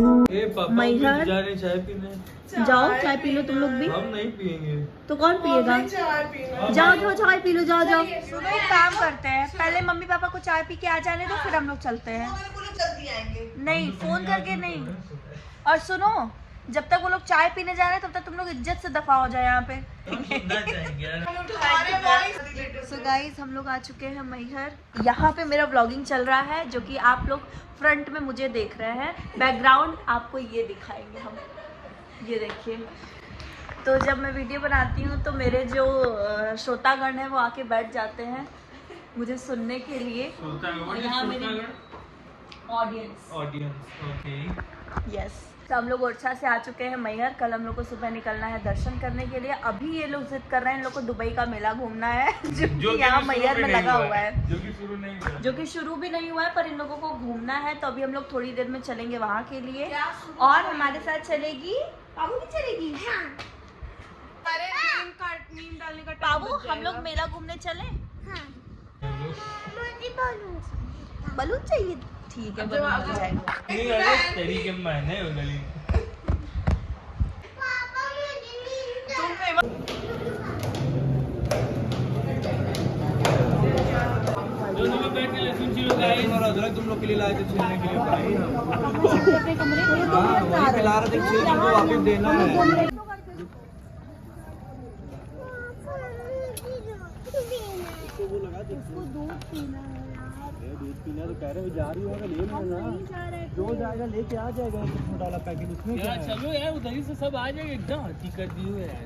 मैहर चाय पीने जाओ, चाय पी लो तुम लोग भी। हम नहीं पियेंगे तो कौन पिएगा? जाओ जाओ चाय पी लो, जाओ जाओ। सुनो एक काम करते हैं, पहले मम्मी पापा को चाय पी के आ जाने दो, फिर हम लोग चलते हैं। नहीं फोन करके नहीं। और सुनो, जब तक वो लोग चाय पीने जा रहे हैं तब तक तुम लोग इज्जत से दफा हो जाए यहाँ पे। सो गाइस हम लोग आ चुके हैं मैहर। यहाँ पे मेरा व्लॉगिंग चल रहा है, जो कि आप लोग फ्रंट में मुझे देख रहे हैं। बैकग्राउंड आपको ये दिखाएंगे हम, ये देखिए। तो जब मैं वीडियो बनाती हूँ तो मेरे जो श्रोतागण हैं वो आके बैठ जाते हैं मुझे सुनने के लिए। यहाँ मेरी ऑडियंस ओके। यस। तो हम लोग ओरछा से आ चुके हैं मैहर। कल हम लोग को सुबह निकलना है दर्शन करने के लिए। अभी ये लोग जिद कर रहे हैं, इन लोग को दुबई का मेला घूमना है जो कि यहाँ मैहर में लगा हुआ है, जो कि शुरू भी नहीं हुआ है, पर इन लोगों को घूमना है। तो अभी हम लोग थोड़ी देर में चलेंगे वहाँ के लिए। और हमारे साथ चलेगी बाबू भी चलेगी। बाबू हम लोग मेला घूमने चले। बलून चाहिए? ठीक है, बलून मिल जाएगा। तरीके मैंने तुम लोग के लिए लाए थे छीलने के लिए भाई। वहीं पे ला रहे थे, छील के वापस देना है। दूध पीना तो कह रहे हो, जा रही होगा ले लेना। जो जाएगा लेके आ जाएगा एक छोटा वाला पैकेट। उसमें यार चलो यार, उधर ही से सब आ जाएगा एकदम। टिकट दी हुई है यार,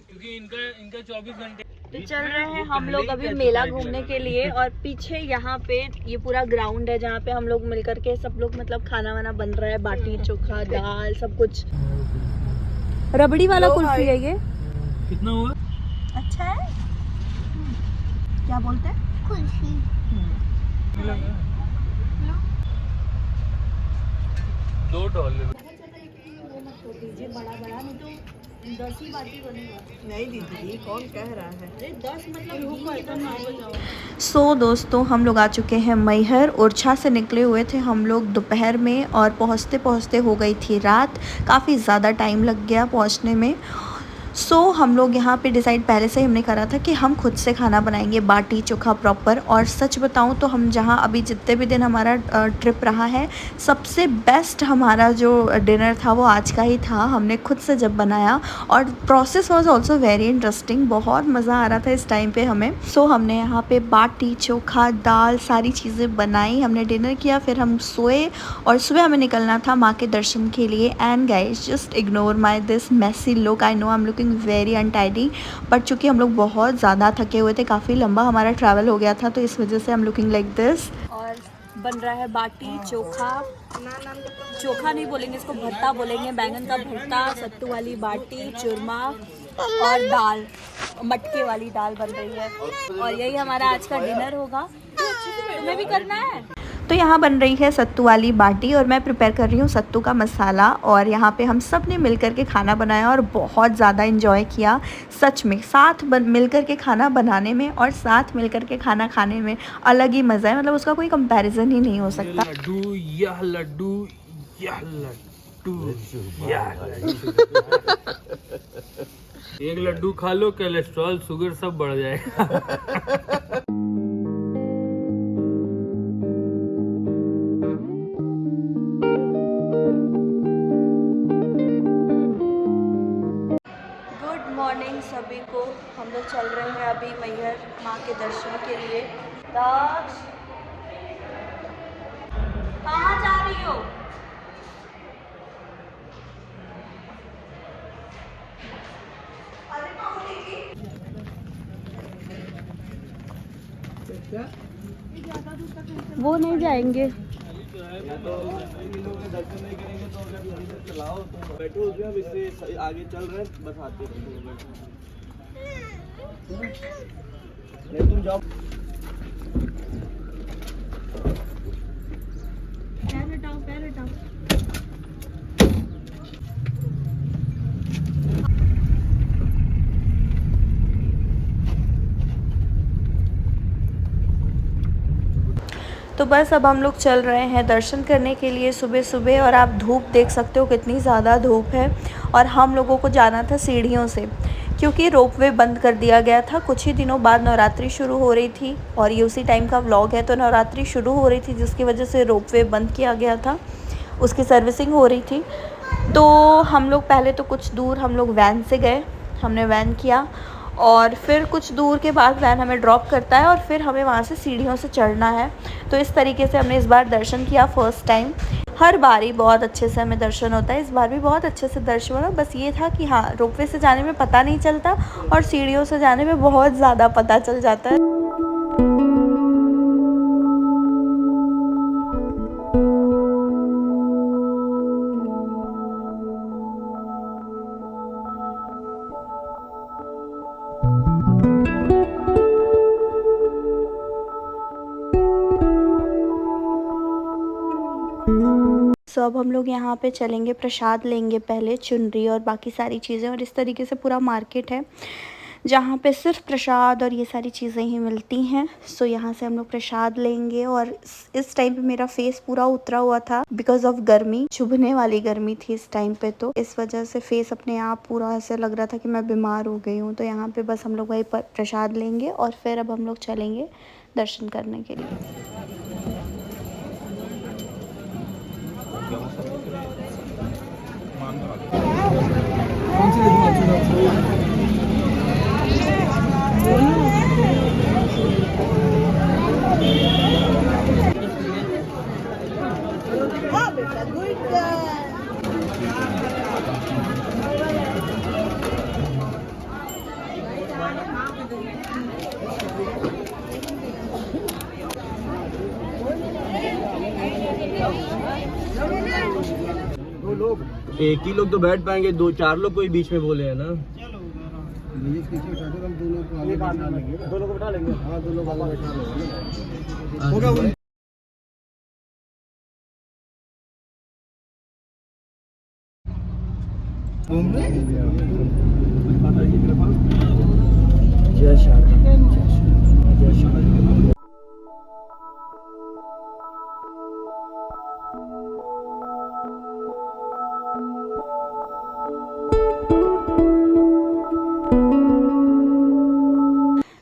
क्योंकि इनका 24 घंटे। तो चल रहे हैं हम लोग अभी मेला घूमने के लिए। और पीछे यहाँ पे ये पूरा ग्राउंड है जहाँ पे हम लोग मिलकर के सब लोग मतलब खाना वाना बन रहा है। बाटी चोखा दाल सब कुछ। रबड़ी वाला कुल्फी है ये। कितना हुआ? अच्छा है। क्या बोलते हैं? कुल्फी। $2 बड़ा बड़ा नहीं तो 10 ही बाटी बनेगा। नहीं दीदी, कौन कह रहा है? 10 मतलब सो दोस्तों हम लोग आ चुके हैं मैहर। ओरछा से निकले हुए थे हम लोग दोपहर में, और पहुंचते पहुंचते हो गई थी रात। काफ़ी ज़्यादा टाइम लग गया पहुंचने में। सो हम लोग यहाँ पे डिसाइड पहले से ही हमने करा था कि हम खुद से खाना बनाएंगे, बाटी चोखा प्रॉपर। और सच बताऊँ तो हम जहाँ अभी जितने भी दिन हमारा ट्रिप रहा है, सबसे बेस्ट हमारा जो डिनर था वो आज का ही था। हमने खुद से जब बनाया, और process was also very interesting. बहुत मज़ा आ रहा था इस टाइम पे हमें। सो हमने यहाँ पे बाटी चोखा दाल सारी चीज़ें बनाई, हमने डिनर किया, फिर हम सोए। और सुबह हमें निकलना था माँ के दर्शन के लिए। And guys just ignore my this messy look. I know I am looking very untidy, but चूँकि हम लोग बहुत ज़्यादा थके हुए थे, काफ़ी लंबा हमारा ट्रैवल हो गया था, तो इस वजह से हम लुकिंग लाइक दिस। और बन रहा है बाटी चोखा। चोखा नहीं बोलेंगे इसको, भरता बोलेंगे। बैंगन का भरता, सत्तू वाली बाटी, चूरमा और दाल, मटके वाली दाल बन रही है। और यही हमारा आज का डिनर होगा। तुम्हें भी करना है। तो यहाँ बन रही है सत्तू वाली बाटी, और मैं प्रिपेयर कर रही हूँ सत्तू का मसाला। और यहाँ पे हम सब ने मिलकर के खाना बनाया और बहुत ज़्यादा एंजॉय किया। सच में साथ मिलकर के खाना बनाने में और साथ मिलकर के खाना खाने में अलग ही मज़ा है। मतलब उसका कोई कंपैरिजन ही नहीं हो सकता। लड्डू यह लड्डू यह लड्डू यह लड्डू। एक लड्डू खा लो, कोलेस्ट्रॉल शुगर सब बढ़ जाएगा। सभी को हम लोग चल रहे हैं अभी मैहर माँ के दर्शन के लिए। दास कहाँ जा रही हो? वो नहीं जाएंगे। दर्शन नहीं करेंगे तो अगर चलाओ तो बैठो, उसमें इससे आगे चल रहे बस आते नहीं, तुम जाओ। पैर हटाओ, पैर हटाओ। तो तो बस अब हम लोग चल रहे हैं दर्शन करने के लिए सुबह सुबह। और आप धूप देख सकते हो कितनी ज़्यादा धूप है। और हम लोगों को जाना था सीढ़ियों से, क्योंकि रोपवे बंद कर दिया गया था। कुछ ही दिनों बाद नवरात्रि शुरू हो रही थी और ये उसी टाइम का व्लॉग है। तो नवरात्रि शुरू हो रही थी जिसकी वजह से रोपवे बंद किया गया था, उसकी सर्विसिंग हो रही थी। तो हम लोग पहले तो कुछ दूर हम लोग वैन से गए, हमने वैन किया और फिर कुछ दूर के बाद वैन हमें ड्रॉप करता है और फिर हमें वहाँ से सीढ़ियों से चढ़ना है। तो इस तरीके से हमने इस बार दर्शन किया फ़र्स्ट टाइम। हर बार ही बहुत अच्छे से हमें दर्शन होता है, इस बार भी बहुत अच्छे से दर्शन हुआ। बस ये था कि हाँ, रोपवे से जाने में पता नहीं चलता और सीढ़ियों से जाने में बहुत ज़्यादा पता चल जाता है। सो अब हम लोग यहाँ पे चलेंगे, प्रसाद लेंगे, पहले चुनरी और बाकी सारी चीज़ें। और इस तरीके से पूरा मार्केट है जहाँ पे सिर्फ प्रसाद और ये सारी चीज़ें ही मिलती हैं। सो यहाँ से हम लोग प्रसाद लेंगे। और इस टाइम पे मेरा फेस पूरा उतरा हुआ था बिकॉज ऑफ गर्मी, चुभने वाली गर्मी थी इस टाइम पे। तो इस वजह से फेस अपने आप पूरा ऐसे लग रहा था कि मैं बीमार हो गई हूँ। तो यहाँ पे बस हम लोग वही प्रसाद लेंगे और फिर अब हम लोग चलेंगे दर्शन करने के लिए। एक ही लोग तो बैठ पाएंगे, 2-4 लोग कोई बीच में बोले हैं ना। दो लोग बैठा लेंगे। हाँ, 2 लोग आगे बैठा लेंगे। होगा। जय शारदा, जय शारदा।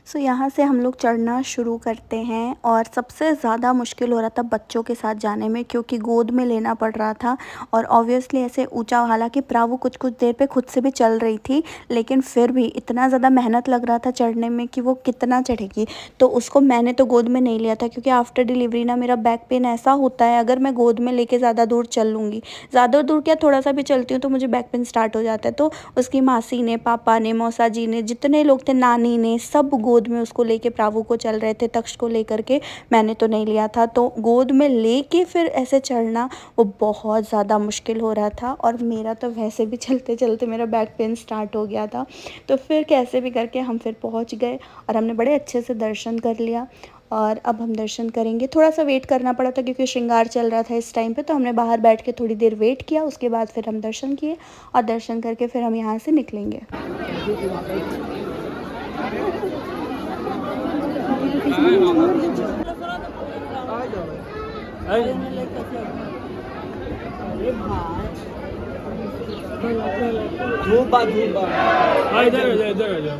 सो यहाँ से हम लोग चढ़ना शुरू करते हैं। और सबसे ज़्यादा मुश्किल हो रहा था बच्चों के साथ जाने में, क्योंकि गोद में लेना पड़ रहा था। और ऑब्वियसली ऐसे ऊंचा, हालांकि प्रावु कुछ कुछ देर पे खुद से भी चल रही थी, लेकिन फिर भी इतना ज़्यादा मेहनत लग रहा था चढ़ने में कि वो कितना चढ़ेगी। तो उसको मैंने तो गोद में नहीं लिया था, क्योंकि आफ्टर डिलीवरी ना मेरा बैक पेन ऐसा होता है, अगर मैं गोद में लेके ज़्यादा दूर चल लूँगी, ज़्यादा दूर क्या, थोड़ा सा भी चलती हूँ तो मुझे बैक पेन स्टार्ट हो जाता है। तो उसकी मासी ने, पापा ने, मौसा जी ने, जितने लोग थे, नानी ने, सब गोद में उसको लेके प्रावु को चल रहे थे, तक्ष को लेकर के। मैंने तो नहीं लिया था। तो गोद में लेके फिर ऐसे चढ़ना वो बहुत ज़्यादा मुश्किल हो रहा था। और मेरा तो वैसे भी चलते चलते मेरा बैक पेन स्टार्ट हो गया था। तो फिर कैसे भी करके हम फिर पहुंच गए और हमने बड़े अच्छे से दर्शन कर लिया। और अब हम दर्शन करेंगे। थोड़ा सा वेट करना पड़ा था क्योंकि श्रृंगार चल रहा था इस टाइम पे, तो हमने बाहर बैठ के थोड़ी देर वेट किया। उसके बाद फिर हम दर्शन किए और दर्शन करके फिर हम यहाँ से निकलेंगे। धूपा इधर इधर आ जाओ।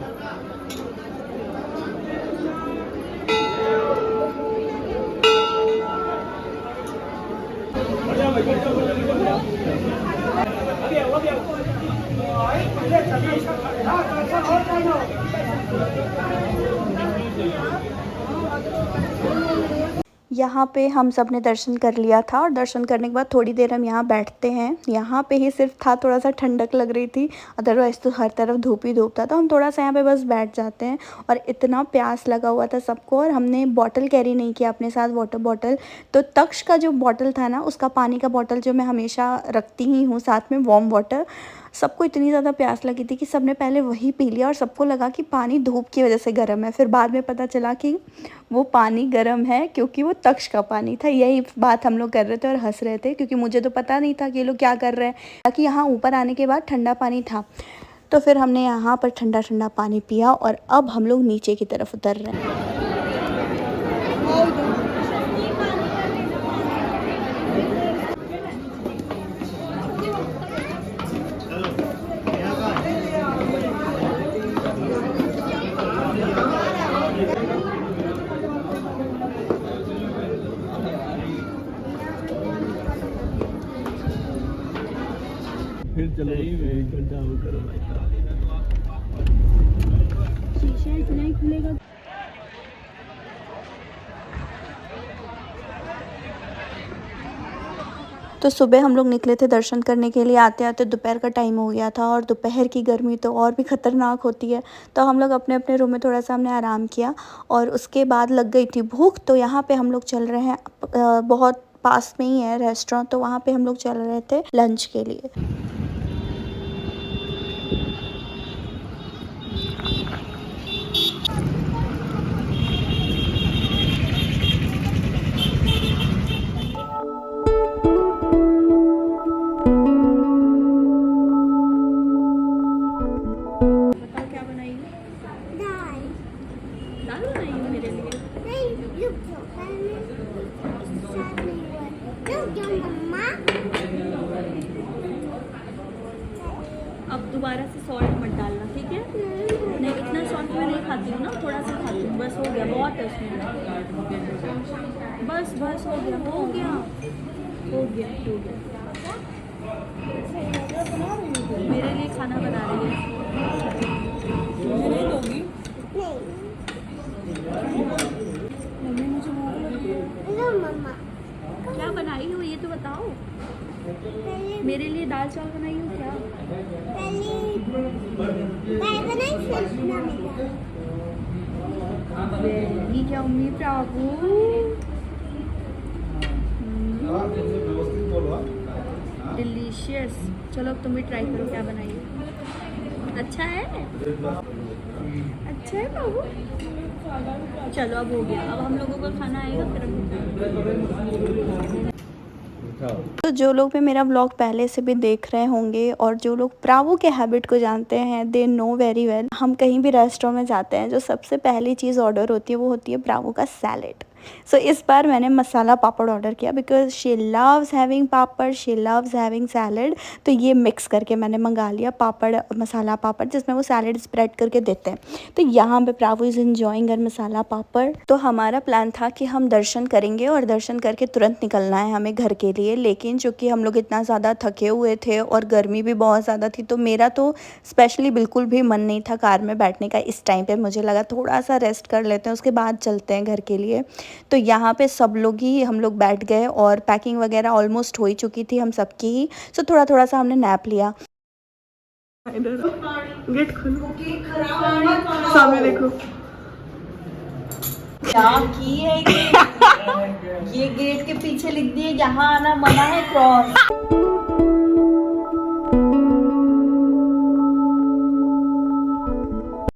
यहाँ पे हम सब ने दर्शन कर लिया था और दर्शन करने के बाद थोड़ी देर हम यहाँ बैठते हैं। यहाँ पे ही सिर्फ था थोड़ा सा ठंडक लग रही थी, अदरवाइज़ तो हर तरफ धूप ही धूप था। तो हम थोड़ा सा यहाँ पे बस बैठ जाते हैं। और इतना प्यास लगा हुआ था सबको, और हमने बॉटल कैरी नहीं किया अपने साथ, वाटर बॉटल। तो तक्ष का जो बॉटल था ना, उसका पानी का बॉटल जो मैं हमेशा रखती ही हूँ साथ में, वार्म वाटर, सबको इतनी ज़्यादा प्यास लगी थी कि सबने पहले वही पी लिया। और सबको लगा कि पानी धूप की वजह से गर्म है। फिर बाद में पता चला कि वो पानी गर्म है क्योंकि वो तक्ष का पानी था। यही बात हम लोग कर रहे थे और हंस रहे थे, क्योंकि मुझे तो पता नहीं था कि ये लोग क्या कर रहे हैं। ताकि यहाँ ऊपर आने के बाद ठंडा पानी था, तो फिर हमने यहाँ पर ठंडा ठंडा पानी पिया। और अब हम लोग नीचे की तरफ उतर रहे हैं। फिर चलो 1 घंटा हो करो भाई साहब। शीशा इतना ही खुलेगा। तो सुबह हम लोग निकले थे दर्शन करने के लिए, आते आते दोपहर का टाइम हो गया था और दोपहर की गर्मी तो और भी ख़तरनाक होती है। तो हम लोग अपने अपने रूम में थोड़ा सा हमने आराम किया और उसके बाद लग गई थी भूख। तो यहाँ पे हम लोग चल रहे हैं, बहुत पास में ही है रेस्टोरेंट, तो वहाँ पे हम लोग चल रहे थे लंच के लिए। अब दोबारा से सॉल्ट मत डालना, ठीक है? नहीं, इतना सॉल्ट मैं नहीं खाती हूँ ना, थोड़ा सा खाती हूँ, बस हो गया, बहुत है उसमें। बस बस हो गया हो गया हो गया हो गया। मेरे लिए खाना बना रही है। मुझे नहीं दोगी? मम्मी मुझे भूख लगी है। क्या बनाई हो ये तो बताओ। मेरे लिए दाल चावल बनाई हो क्या? ये क्या उम्मीद प्राभु। डिलीशियस। चलो अब तुम भी ट्राई करो क्या बनाई हो। अच्छा है? अच्छा है बाबू। चलो अब हो गया, अब हम लोगों का खाना आएगा फिर हम। तो जो लोग भी मेरा व्लॉग पहले से भी देख रहे होंगे और जो लोग प्रावो के हैबिट को जानते हैं, दे नो वेरी वेल। हम कहीं भी रेस्टोरेंट में जाते हैं, जो सबसे पहली चीज़ ऑर्डर होती है वो होती है प्रावो का सैलेड। सो इस बार मैंने मसाला पापड़ ऑर्डर किया because she loves having papad, she loves having salad. तो ये मिक्स करके मैंने मंगा लिया पापड़, मसाला पापड़, जिसमें वो सैलेड स्प्रेड करके देते हैं। तो यहाँ पे प्रावो इज़ एंजॉइंग हर मसाला पापड़। तो हमारा प्लान था कि हम दर्शन करेंगे और दर्शन करके तुरंत निकलना है हमें घर के लिए, लेकिन चूँकि हम लोग इतना ज़्यादा थके हुए थे और गर्मी भी बहुत ज़्यादा थी, तो मेरा तो स्पेशली बिल्कुल भी मन नहीं था कार में बैठने का इस टाइम पे। मुझे लगा थोड़ा सा रेस्ट कर लेते हैं, उसके बाद चलते हैं घर के लिए। तो यहाँ पे सब लोग ही हम लोग बैठ गए और पैकिंग वगैरह ऑलमोस्ट हो ही चुकी थी हम सबकी ही। सो थोड़ा थोड़ा सा हमने नैप लिया। गेट खोलो, सामने देखो क्या की है ये गेट के पीछे लिख दिए यहाँ आना मना है, क्रॉस।